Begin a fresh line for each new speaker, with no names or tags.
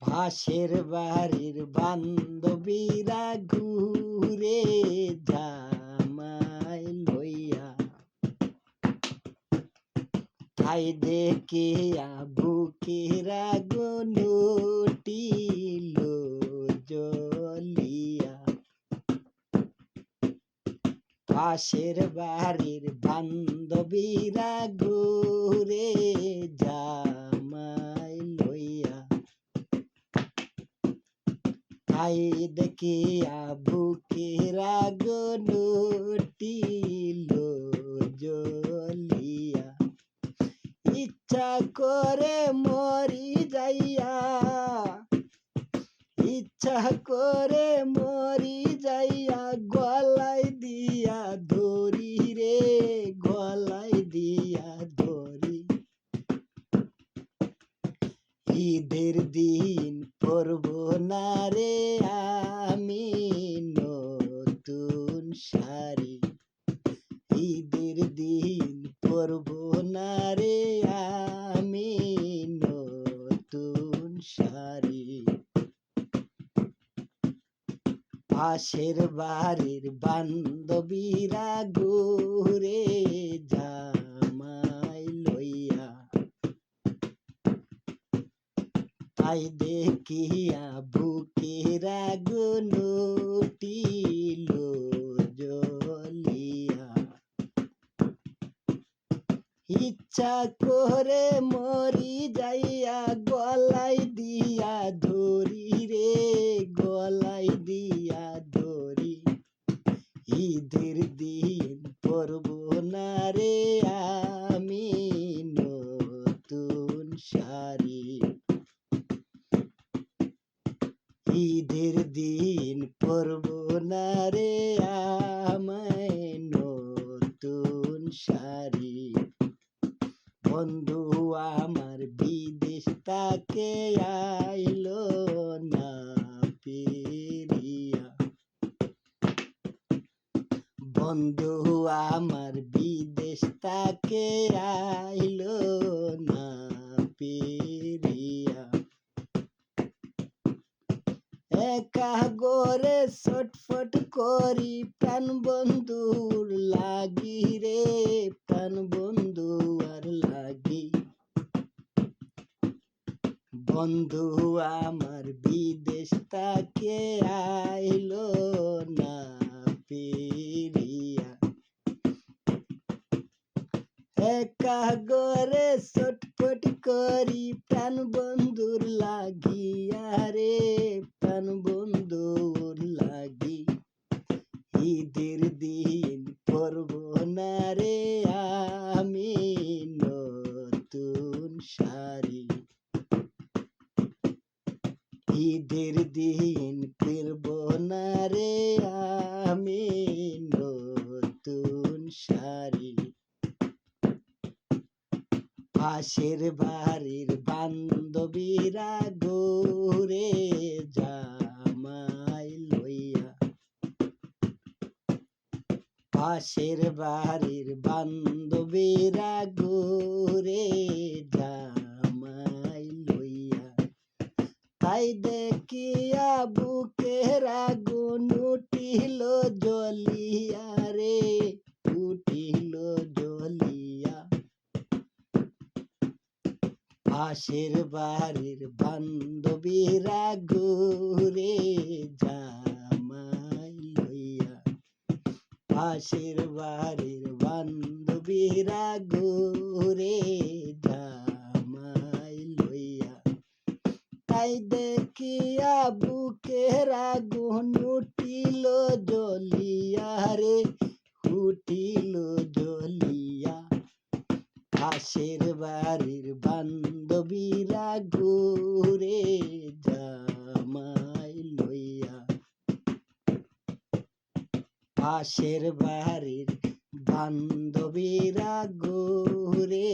পাশের বাড়ির বান্ধবীরা ঘুরে জামাই লইয়া, তাই দেখিয়া বুকের আগুন উঠিল জ্বলিয়া। পাশের বাড়ির বান্ধবীরা ঘুরে জামাই লইয়া, তাই দেখিয়া বুকের আগুন উঠিল জ্বলিয়া। ইচ্ছা করে মরি যাইয়া, ইচ্ছা করে মরি যাইয়া, গলায় দিয়া ধরি রে, গলায় দিয়া ধরি। ঈদের দিন পরব না রে আমি নতুন শাড়ি, ঈদের দিন পরব না রে আমি নতুন শাড়ি। পাশের বাড়ির বান্ধবীরা ঘুরে জামাই লইয়া, তাই দেখিয়া বুকের আগুন উঠিল জ্বলিয়া। ইচ্ছা করে মরি যাইয়া, গলায় দিয়া ধরি রে, গলায় দিয়া ধরি। ঈদের দিন পরব না রে আমি নতুন শাড়ি, ঈদের দিন পরব না রে আমায় নতুন শাড়ি। বন্ধু আমার বিদেশ তাকে আইলো না ফিরিয়া, বন্ধু আমার বিদেশ তাকে আইলো না ফিরিয়া। একা গোরে ছটফট করি প্রাণ বন্ধুর লাগি রে, প্রাণ বন্ধু আর লাগি। বন্ধু আমার বিদেশ তাকে আইলো না ফিরিয়া। একা গোরে ছটফট করি প্রাণ বন্ধুর লাগিয়া রে, প্রাণ বন্ধুর লাগি। ঈদের দিন পরব না রে আমি নতুন শাড়ি, ঈদের দিন পরব না রে আমি নতুন শাড়ি। পাশের বাড়ির বান্ধবীরা ঘুরে জামাই লইয়া, পাশের বাড়ির বান্ধবীরা ঘুরে জামাই লইয়া, তাই দেখিয়া বুকের আগুন উঠিল জ্বলিয়া রে, উঠিল জ্বলিয়া। পাশের বাড়ির বান্ধবীরা ঘুরে জামাই লইয়া, পাশের বাড়ির বান্ধবীরা ঘুরে জামাই লইয়া, তাই দেখিয়া বুকের আগুন উঠিল জ্বলিয়া রে, উঠিল জ্বলিয়া। পাশের বাড়ির বান্ধবীরা ঘুরে জামাই লইয়া, পাশের বাড়ির বান্ধবীরা ঘুরে